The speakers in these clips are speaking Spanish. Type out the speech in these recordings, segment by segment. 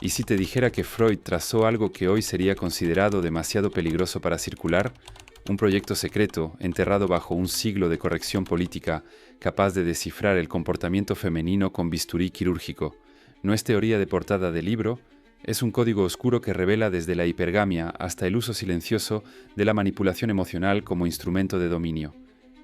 ¿Y si te dijera que Freud trazó algo que hoy sería considerado demasiado peligroso para circular? Un proyecto secreto, enterrado bajo un siglo de corrección política, capaz de descifrar el comportamiento femenino con bisturí quirúrgico. No es teoría de portada de libro, es un código oscuro que revela desde la hipergamia hasta el uso silencioso de la manipulación emocional como instrumento de dominio.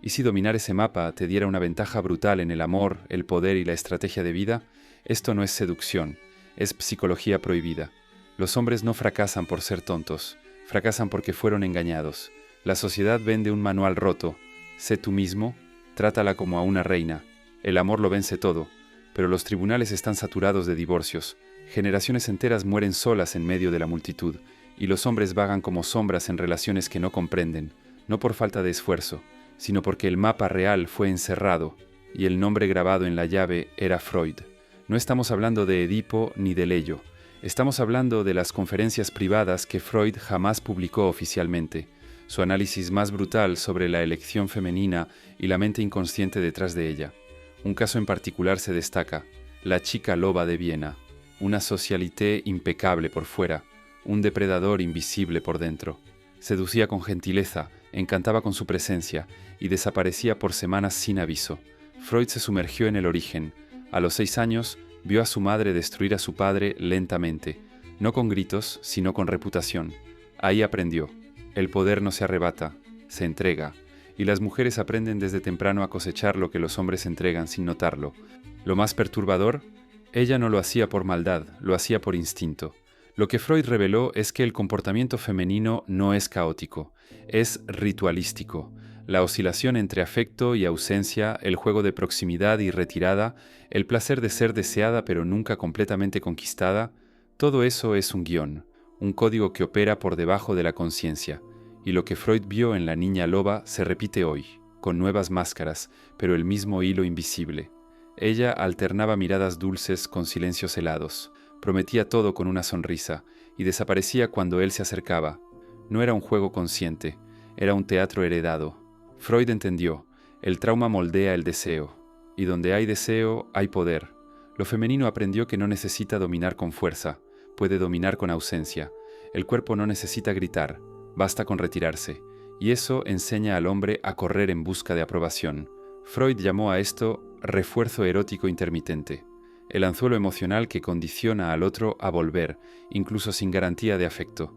¿Y si dominar ese mapa te diera una ventaja brutal en el amor, el poder y la estrategia de vida? Esto no es seducción, es psicología prohibida. Los hombres no fracasan por ser tontos, fracasan porque fueron engañados. La sociedad vende un manual roto. Sé tú mismo, trátala como a una reina. El amor lo vence todo, pero los tribunales están saturados de divorcios. Generaciones enteras mueren solas en medio de la multitud, y los hombres vagan como sombras en relaciones que no comprenden, no por falta de esfuerzo, sino porque el mapa real fue encerrado, y el nombre grabado en la llave era Freud. No estamos hablando de Edipo ni de Leyo. Estamos hablando de las conferencias privadas que Freud jamás publicó oficialmente, su análisis más brutal sobre la elección femenina y la mente inconsciente detrás de ella. Un caso en particular se destaca, la chica loba de Viena, una socialité impecable por fuera, un depredador invisible por dentro. Seducía con gentileza, encantaba con su presencia y desaparecía por semanas sin aviso. Freud se sumergió en el origen. A los 6 años, vio a su madre destruir a su padre lentamente, no con gritos, sino con reputación. Ahí aprendió. El poder no se arrebata, se entrega, y las mujeres aprenden desde temprano a cosechar lo que los hombres entregan sin notarlo. Lo más perturbador, ella no lo hacía por maldad, lo hacía por instinto. Lo que Freud reveló es que el comportamiento femenino no es caótico, es ritualístico. La oscilación entre afecto y ausencia, el juego de proximidad y retirada, el placer de ser deseada pero nunca completamente conquistada, todo eso es un guión, un código que opera por debajo de la conciencia. Y lo que Freud vio en la niña loba se repite hoy, con nuevas máscaras, pero el mismo hilo invisible. Ella alternaba miradas dulces con silencios helados, prometía todo con una sonrisa, y desaparecía cuando él se acercaba. No era un juego consciente, era un teatro heredado. Freud entendió, el trauma moldea el deseo, y donde hay deseo, hay poder. Lo femenino aprendió que no necesita dominar con fuerza, puede dominar con ausencia. El cuerpo no necesita gritar, basta con retirarse, y eso enseña al hombre a correr en busca de aprobación. Freud llamó a esto refuerzo erótico intermitente, el anzuelo emocional que condiciona al otro a volver, incluso sin garantía de afecto.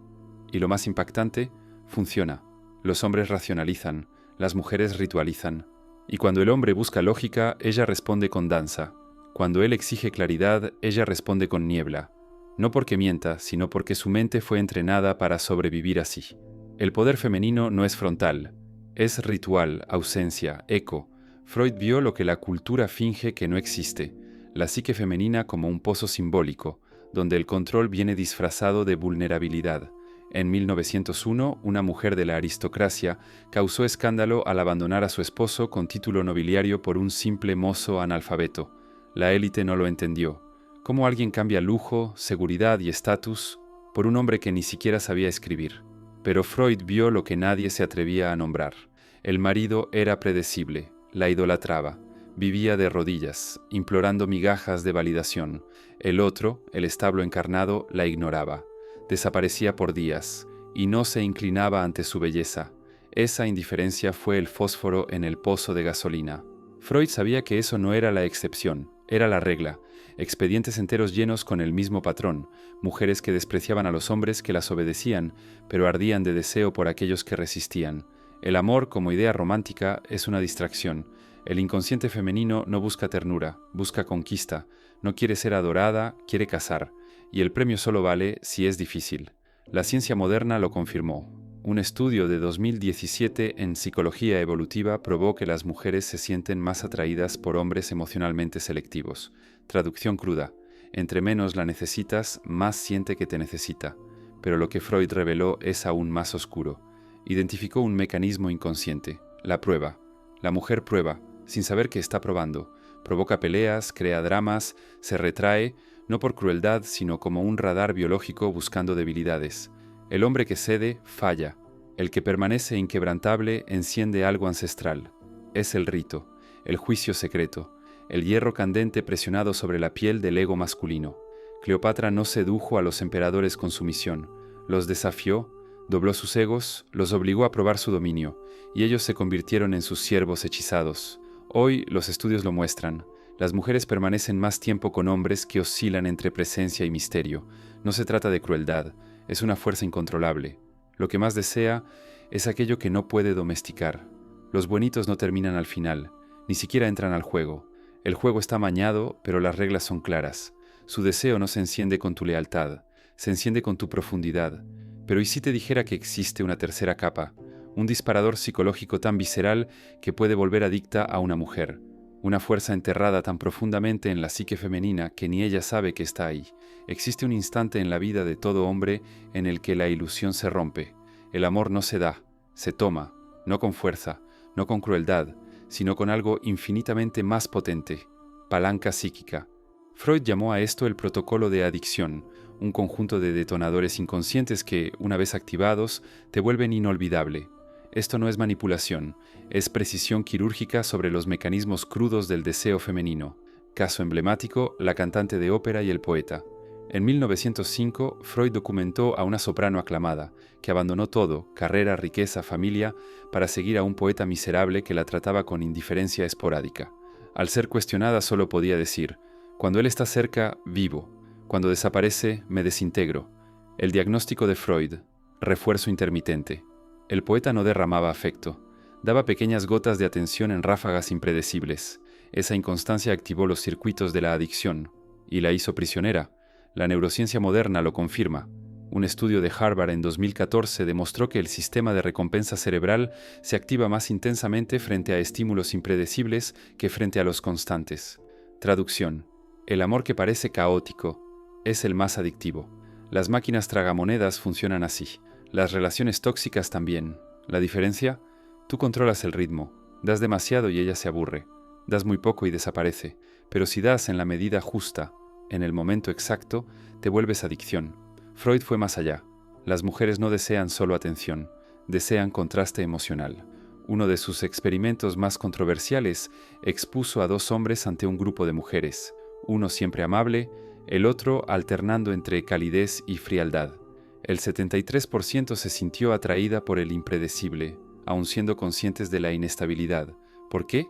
Y lo más impactante, funciona. Los hombres racionalizan, las mujeres ritualizan. Y cuando el hombre busca lógica, ella responde con danza. Cuando él exige claridad, ella responde con niebla. No porque mienta, sino porque su mente fue entrenada para sobrevivir así. El poder femenino no es frontal, es ritual, ausencia, eco. Freud vio lo que la cultura finge que no existe, la psique femenina como un pozo simbólico, donde el control viene disfrazado de vulnerabilidad. En 1901, una mujer de la aristocracia causó escándalo al abandonar a su esposo con título nobiliario por un simple mozo analfabeto. La élite no lo entendió. ¿Cómo alguien cambia lujo, seguridad y estatus por un hombre que ni siquiera sabía escribir? Pero Freud vio lo que nadie se atrevía a nombrar. El marido era predecible, la idolatraba, vivía de rodillas, implorando migajas de validación. El otro, el establo encarnado, la ignoraba. Desaparecía por días, y no se inclinaba ante su belleza. Esa indiferencia fue el fósforo en el pozo de gasolina. Freud sabía que eso no era la excepción, era la regla. Expedientes enteros llenos con el mismo patrón, mujeres que despreciaban a los hombres que las obedecían, pero ardían de deseo por aquellos que resistían. El amor, como idea romántica, es una distracción. El inconsciente femenino no busca ternura, busca conquista, no quiere ser adorada, quiere cazar, y el premio solo vale si es difícil. La ciencia moderna lo confirmó. Un estudio de 2017 en psicología evolutiva probó que las mujeres se sienten más atraídas por hombres emocionalmente selectivos. Traducción cruda: entre menos la necesitas, más siente que te necesita. Pero lo que Freud reveló es aún más oscuro. Identificó un mecanismo inconsciente, la prueba. La mujer prueba, sin saber que está probando. Provoca peleas, crea dramas, se retrae, no por crueldad, sino como un radar biológico buscando debilidades. El hombre que cede, falla. El que permanece inquebrantable enciende algo ancestral. Es el rito, el juicio secreto, el hierro candente presionado sobre la piel del ego masculino. Cleopatra no sedujo a los emperadores con sumisión, los desafió, dobló sus egos, los obligó a probar su dominio, y ellos se convirtieron en sus siervos hechizados. Hoy los estudios lo muestran. Las mujeres permanecen más tiempo con hombres que oscilan entre presencia y misterio. No se trata de crueldad, es una fuerza incontrolable. Lo que más desea es aquello que no puede domesticar. Los buenitos no terminan al final, ni siquiera entran al juego. El juego está amañado, pero las reglas son claras. Su deseo no se enciende con tu lealtad, se enciende con tu profundidad. Pero ¿y si te dijera que existe una tercera capa? Un disparador psicológico tan visceral que puede volver adicta a una mujer. Una fuerza enterrada tan profundamente en la psique femenina que ni ella sabe que está ahí. Existe un instante en la vida de todo hombre en el que la ilusión se rompe. El amor no se da, se toma, no con fuerza, no con crueldad, sino con algo infinitamente más potente, palanca psíquica. Freud llamó a esto el protocolo de adicción, un conjunto de detonadores inconscientes que, una vez activados, te vuelven inolvidable. Esto no es manipulación, es precisión quirúrgica sobre los mecanismos crudos del deseo femenino. Caso emblemático, la cantante de ópera y el poeta. En 1905, Freud documentó a una soprano aclamada, que abandonó todo, carrera, riqueza, familia, para seguir a un poeta miserable que la trataba con indiferencia esporádica. Al ser cuestionada solo podía decir: cuando él está cerca, vivo; cuando desaparece, me desintegro. El diagnóstico de Freud: refuerzo intermitente. El poeta no derramaba afecto, daba pequeñas gotas de atención en ráfagas impredecibles. Esa inconstancia activó los circuitos de la adicción y la hizo prisionera. La neurociencia moderna lo confirma. Un estudio de Harvard en 2014 demostró que el sistema de recompensa cerebral se activa más intensamente frente a estímulos impredecibles que frente a los constantes. Traducción: el amor que parece caótico es el más adictivo. Las máquinas tragamonedas funcionan así. Las relaciones tóxicas también. ¿La diferencia? Tú controlas el ritmo. Das demasiado y ella se aburre. Das muy poco y desaparece. Pero si das en la medida justa, en el momento exacto, te vuelves adicción. Freud fue más allá. Las mujeres no desean solo atención, desean contraste emocional. Uno de sus experimentos más controversiales expuso a dos hombres ante un grupo de mujeres, uno siempre amable, el otro alternando entre calidez y frialdad. El 73% se sintió atraída por el impredecible, aun siendo conscientes de la inestabilidad. ¿Por qué?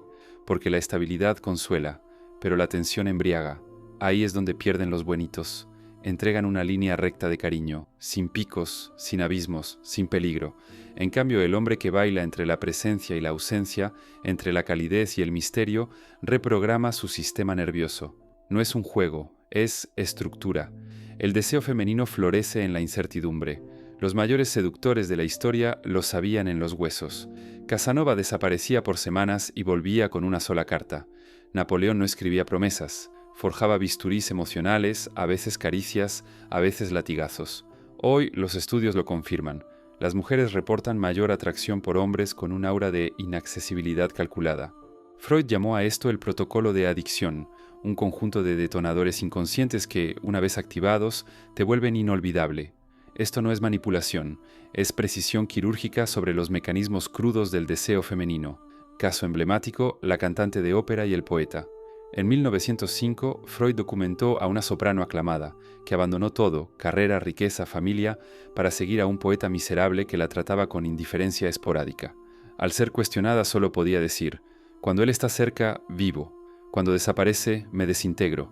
Porque la estabilidad consuela, pero la tensión embriaga. Ahí es donde pierden los buenitos. Entregan una línea recta de cariño, sin picos, sin abismos, sin peligro. En cambio, el hombre que baila entre la presencia y la ausencia, entre la calidez y el misterio, reprograma su sistema nervioso. No es un juego, es estructura. El deseo femenino florece en la incertidumbre. Los mayores seductores de la historia lo sabían en los huesos. Casanova desaparecía por semanas y volvía con una sola carta. Napoleón no escribía promesas. Forjaba bisturís emocionales, a veces caricias, a veces latigazos. Hoy los estudios lo confirman. Las mujeres reportan mayor atracción por hombres con un aura de inaccesibilidad calculada. Freud llamó a esto el protocolo de adicción, un conjunto de detonadores inconscientes que, una vez activados, te vuelven inolvidable. Esto no es manipulación, es precisión quirúrgica sobre los mecanismos crudos del deseo femenino. Caso emblemático, la cantante de ópera y el poeta. En 1905, Freud documentó a una soprano aclamada, que abandonó todo, carrera, riqueza, familia, para seguir a un poeta miserable que la trataba con indiferencia esporádica. Al ser cuestionada solo podía decir: cuando él está cerca, vivo; cuando desaparece, me desintegro.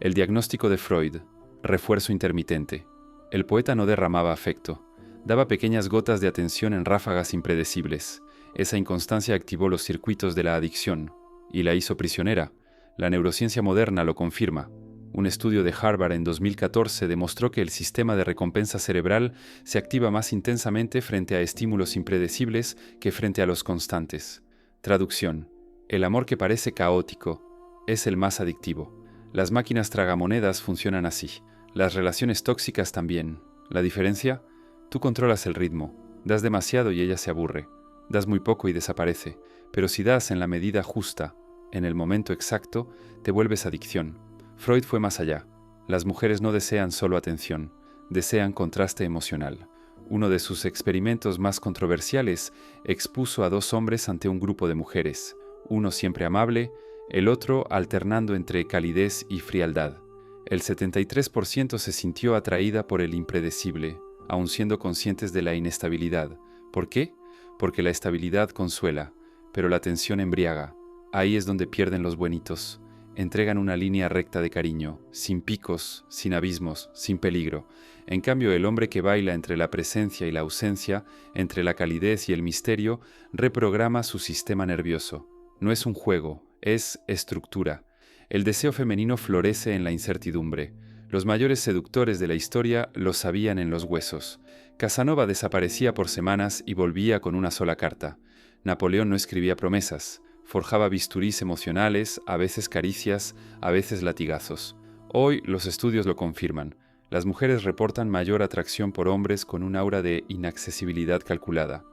El diagnóstico de Freud: refuerzo intermitente. El poeta no derramaba afecto, daba pequeñas gotas de atención en ráfagas impredecibles. Esa inconstancia activó los circuitos de la adicción y la hizo prisionera. La neurociencia moderna lo confirma. Un estudio de Harvard en 2014 demostró que el sistema de recompensa cerebral se activa más intensamente frente a estímulos impredecibles que frente a los constantes. Traducción: el amor que parece caótico es el más adictivo. Las máquinas tragamonedas funcionan así. Las relaciones tóxicas también. ¿La diferencia? Tú controlas el ritmo. Das demasiado y ella se aburre. Das muy poco y desaparece. Pero si das en la medida justa, en el momento exacto, te vuelves adicción. Freud fue más allá. Las mujeres no desean solo atención, desean contraste emocional. Uno de sus experimentos más controversiales expuso a dos hombres ante un grupo de mujeres, uno siempre amable, el otro alternando entre calidez y frialdad. El 73% se sintió atraída por el impredecible, aun siendo conscientes de la inestabilidad. ¿Por qué? Porque la estabilidad consuela, pero la tensión embriaga. Ahí es donde pierden los buenitos. Entregan una línea recta de cariño, sin picos, sin abismos, sin peligro. En cambio, el hombre que baila entre la presencia y la ausencia, entre la calidez y el misterio, reprograma su sistema nervioso. No es un juego, es estructura. El deseo femenino florece en la incertidumbre. Los mayores seductores de la historia lo sabían en los huesos. Casanova desaparecía por semanas y volvía con una sola carta. Napoleón no escribía promesas. Forjaba bisturís emocionales, a veces caricias, a veces latigazos. Hoy los estudios lo confirman. Las mujeres reportan mayor atracción por hombres con un aura de inaccesibilidad calculada.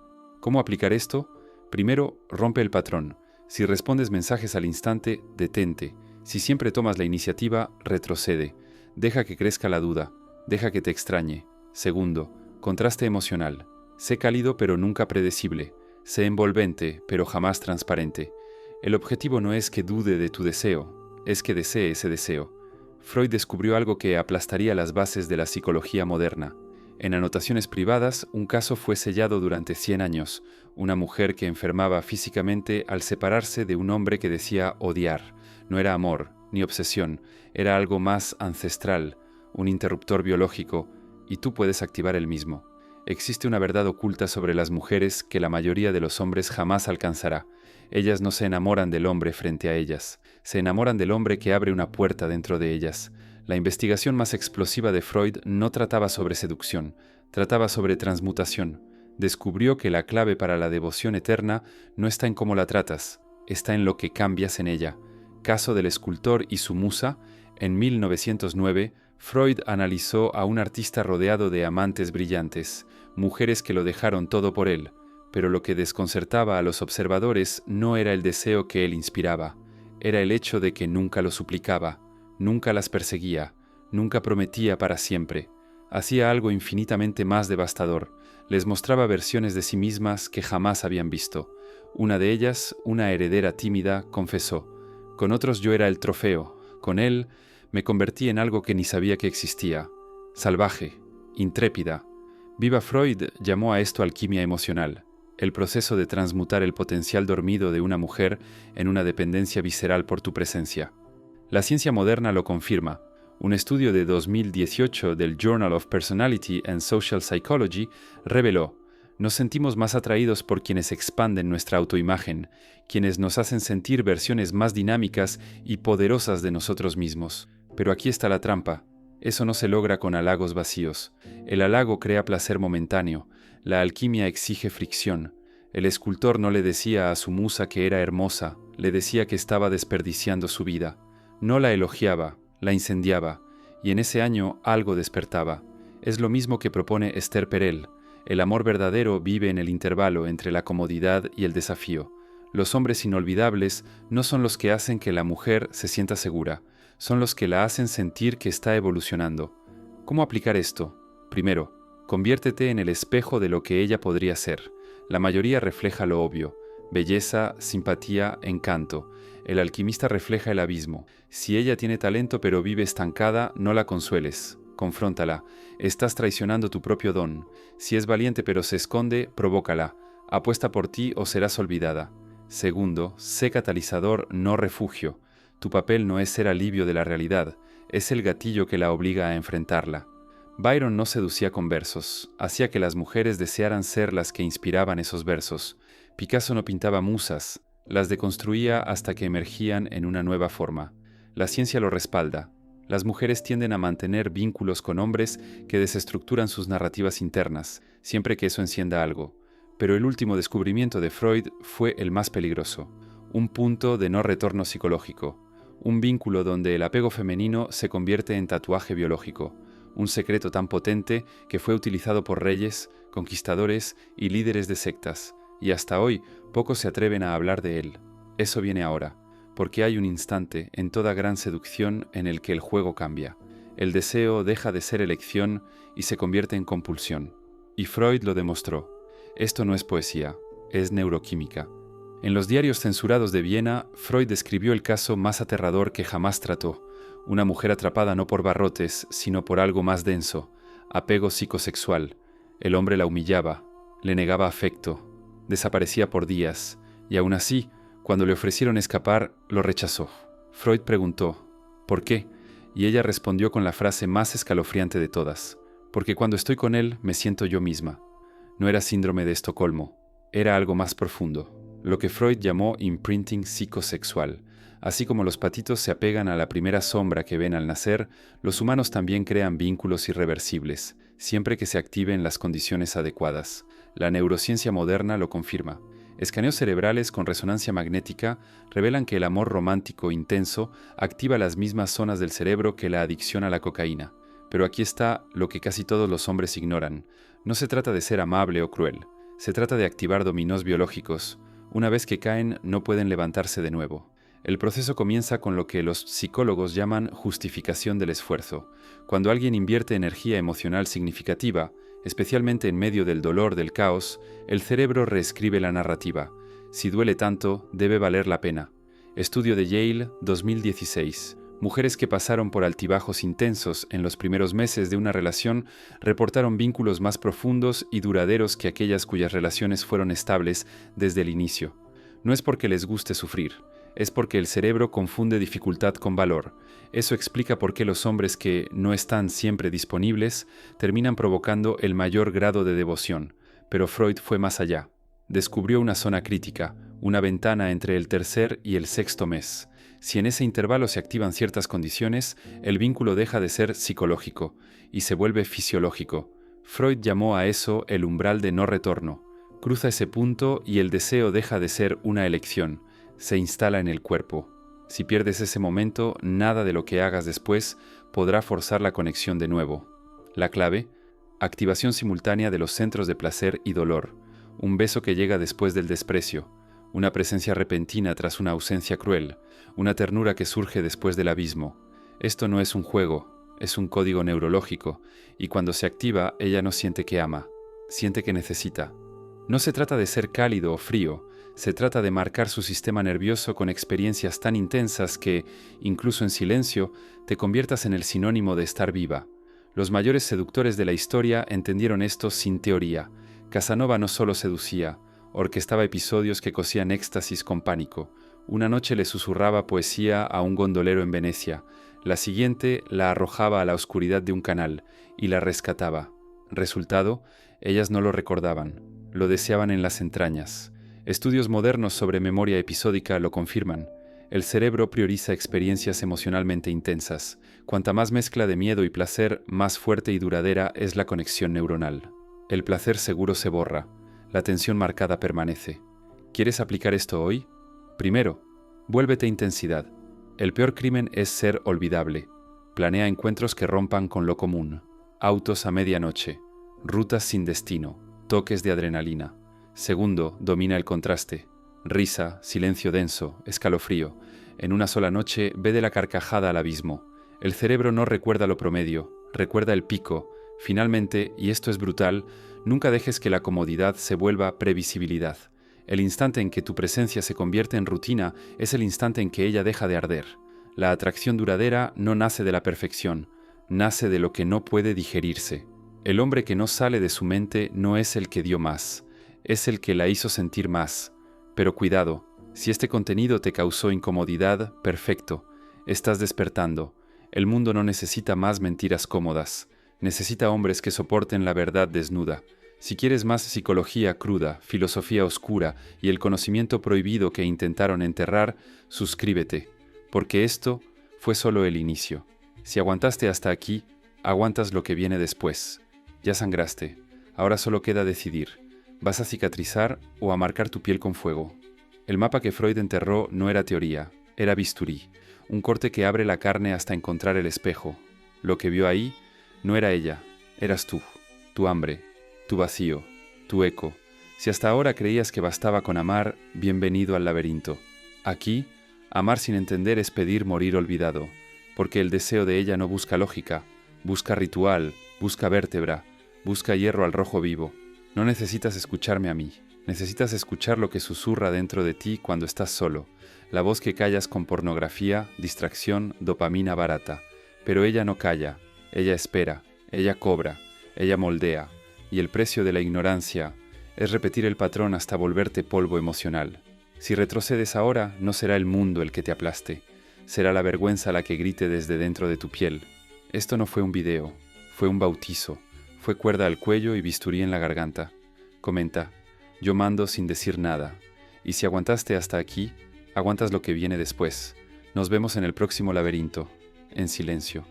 ¿Cómo aplicar esto? Primero, rompe el patrón. Si respondes mensajes al instante, detente. Si siempre tomas la iniciativa, retrocede. Deja que crezca la duda. Deja que te extrañe. Segundo, contraste emocional. Sé cálido pero nunca predecible. Sé envolvente pero jamás transparente. El objetivo no es que dude de tu deseo, es que desee ese deseo. Freud descubrió algo que aplastaría las bases de la psicología moderna. En anotaciones privadas, un caso fue sellado durante 100 años. Una mujer que enfermaba físicamente al separarse de un hombre que decía odiar. No era amor, ni obsesión, era algo más ancestral, un interruptor biológico, y tú puedes activar el mismo. Existe una verdad oculta sobre las mujeres que la mayoría de los hombres jamás alcanzará. Ellas no se enamoran del hombre frente a ellas, se enamoran del hombre que abre una puerta dentro de ellas. La investigación más explosiva de Freud no trataba sobre seducción, trataba sobre transmutación. Descubrió que la clave para la devoción eterna no está en cómo la tratas, está en lo que cambias en ella. Caso del escultor y su musa, en 1909, Freud analizó a un artista rodeado de amantes brillantes, mujeres que lo dejaron todo por él, pero lo que desconcertaba a los observadores no era el deseo que él inspiraba, era el hecho de que nunca lo suplicaba, nunca las perseguía, nunca prometía para siempre. Hacía algo infinitamente más devastador, les mostraba versiones de sí mismas que jamás habían visto. Una de ellas, una heredera tímida, confesó: «Con otros yo era el trofeo, con él me convertí en algo que ni sabía que existía, salvaje, intrépida». Viva Freud llamó a esto alquimia emocional, el proceso de transmutar el potencial dormido de una mujer en una dependencia visceral por tu presencia. La ciencia moderna lo confirma. Un estudio de 2018 del Journal of Personality and Social Psychology reveló: nos sentimos más atraídos por quienes expanden nuestra autoimagen, quienes nos hacen sentir versiones más dinámicas y poderosas de nosotros mismos. Pero aquí está la trampa. Eso no se logra con halagos vacíos. El halago crea placer momentáneo. La alquimia exige fricción. El escultor no le decía a su musa que era hermosa, le decía que estaba desperdiciando su vida. No la elogiaba, la incendiaba, y en ese año algo despertaba. Es lo mismo que propone Esther Perel. El amor verdadero vive en el intervalo entre la comodidad y el desafío. Los hombres inolvidables no son los que hacen que la mujer se sienta segura, son los que la hacen sentir que está evolucionando. ¿Cómo aplicar esto? Primero, conviértete en el espejo de lo que ella podría ser. La mayoría refleja lo obvio: belleza, simpatía, encanto. El alquimista refleja el abismo. Si ella tiene talento pero vive estancada, no la consueles. Confróntala. Estás traicionando tu propio don. Si es valiente pero se esconde, provócala. Apuesta por ti o serás olvidada. Segundo, sé catalizador, no refugio. Tu papel no es ser alivio de la realidad, es el gatillo que la obliga a enfrentarla. Byron no seducía con versos, hacía que las mujeres desearan ser las que inspiraban esos versos. Picasso no pintaba musas, las deconstruía hasta que emergían en una nueva forma. La ciencia lo respalda. Las mujeres tienden a mantener vínculos con hombres que desestructuran sus narrativas internas, siempre que eso encienda algo. Pero el último descubrimiento de Freud fue el más peligroso: un punto de no retorno psicológico, un vínculo donde el apego femenino se convierte en tatuaje biológico, un secreto tan potente que fue utilizado por reyes, conquistadores y líderes de sectas, y hasta hoy pocos se atreven a hablar de él. Eso viene ahora, porque hay un instante en toda gran seducción en el que el juego cambia. El deseo deja de ser elección y se convierte en compulsión. Y Freud lo demostró. Esto no es poesía, es neuroquímica. En los diarios censurados de Viena, Freud describió el caso más aterrador que jamás trató. Una mujer atrapada no por barrotes, sino por algo más denso, apego psicosexual. El hombre la humillaba, le negaba afecto, desaparecía por días, y aún así, cuando le ofrecieron escapar, lo rechazó. Freud preguntó, ¿por qué? Y ella respondió con la frase más escalofriante de todas, porque cuando estoy con él me siento yo misma. No era síndrome de Estocolmo, era algo más profundo, lo que Freud llamó imprinting psicosexual. Así como los patitos se apegan a la primera sombra que ven al nacer, los humanos también crean vínculos irreversibles, siempre que se activen las condiciones adecuadas. La neurociencia moderna lo confirma. Escaneos cerebrales con resonancia magnética revelan que el amor romántico intenso activa las mismas zonas del cerebro que la adicción a la cocaína. Pero aquí está lo que casi todos los hombres ignoran. No se trata de ser amable o cruel. Se trata de activar dominós biológicos. Una vez que caen, no pueden levantarse de nuevo. El proceso comienza con lo que los psicólogos llaman justificación del esfuerzo. Cuando alguien invierte energía emocional significativa, especialmente en medio del dolor, del caos, el cerebro reescribe la narrativa. Si duele tanto, debe valer la pena. Estudio de Yale, 2016. Mujeres que pasaron por altibajos intensos en los primeros meses de una relación reportaron vínculos más profundos y duraderos que aquellas cuyas relaciones fueron estables desde el inicio. No es porque les guste sufrir, es porque el cerebro confunde dificultad con valor. Eso explica por qué los hombres que no están siempre disponibles terminan provocando el mayor grado de devoción. Pero Freud fue más allá. Descubrió una zona crítica, una ventana entre el tercer y el sexto mes. Si en ese intervalo se activan ciertas condiciones, el vínculo deja de ser psicológico y se vuelve fisiológico. Freud llamó a eso el umbral de no retorno. Cruza ese punto y el deseo deja de ser una elección. Se instala en el cuerpo. Si pierdes ese momento, nada de lo que hagas después podrá forzar la conexión de nuevo. La clave: activación simultánea de los centros de placer y dolor, un beso que llega después del desprecio, una presencia repentina tras una ausencia cruel, una ternura que surge después del abismo. Esto no es un juego, es un código neurológico, y cuando se activa, ella no siente que ama, siente que necesita. No se trata de ser cálido o frío, se trata de marcar su sistema nervioso con experiencias tan intensas que, incluso en silencio, te conviertas en el sinónimo de estar viva. Los mayores seductores de la historia entendieron esto sin teoría. Casanova no solo seducía, orquestaba episodios que cosían éxtasis con pánico. Una noche le susurraba poesía a un gondolero en Venecia, la siguiente la arrojaba a la oscuridad de un canal y la rescataba. Resultado, ellas no lo recordaban, lo deseaban en las entrañas. Estudios modernos sobre memoria episódica lo confirman. El cerebro prioriza experiencias emocionalmente intensas. Cuanta más mezcla de miedo y placer, más fuerte y duradera es la conexión neuronal. El placer seguro se borra. La tensión marcada permanece. ¿Quieres aplicar esto hoy? Primero, vuélvete intensidad. El peor crimen es ser olvidable. Planea encuentros que rompan con lo común. Autos a medianoche. Rutas sin destino. Toques de adrenalina. Segundo, domina el contraste. Risa, silencio denso, escalofrío. En una sola noche ve de la carcajada al abismo. El cerebro no recuerda lo promedio, recuerda el pico. Finalmente, y esto es brutal, nunca dejes que la comodidad se vuelva previsibilidad. El instante en que tu presencia se convierte en rutina es el instante en que ella deja de arder. La atracción duradera no nace de la perfección, nace de lo que no puede digerirse. El hombre que no sale de su mente no es el que dio más, es el que la hizo sentir más. Pero cuidado, si este contenido te causó incomodidad, perfecto, estás despertando. El mundo no necesita más mentiras cómodas, necesita hombres que soporten la verdad desnuda. Si quieres más psicología cruda, filosofía oscura y el conocimiento prohibido que intentaron enterrar, suscríbete, porque esto fue solo el inicio. Si aguantaste hasta aquí, aguantas lo que viene después. Ya sangraste, ahora solo queda decidir. ¿Vas a cicatrizar o a marcar tu piel con fuego? El mapa que Freud enterró no era teoría, era bisturí, un corte que abre la carne hasta encontrar el espejo. Lo que vio ahí no era ella, eras tú, tu hambre, tu vacío, tu eco. Si hasta ahora creías que bastaba con amar, bienvenido al laberinto. Aquí, amar sin entender es pedir morir olvidado, porque el deseo de ella no busca lógica, busca ritual, busca vértebra, busca hierro al rojo vivo. No necesitas escucharme a mí, Necesitas escuchar lo que susurra dentro de ti cuando estás solo, la voz que callas con pornografía, distracción, dopamina barata. Pero ella no calla, ella espera, ella cobra, ella moldea, y el precio de la ignorancia es repetir el patrón hasta volverte polvo emocional. Si retrocedes ahora, no será el mundo el que te aplaste, será la vergüenza la que grite desde dentro de tu piel. Esto no fue un video, fue un bautizo, fue cuerda al cuello y bisturí en la garganta. Comenta, yo mando sin decir nada, y si aguantaste hasta aquí, aguantas lo que viene después. Nos vemos en el próximo laberinto, en silencio.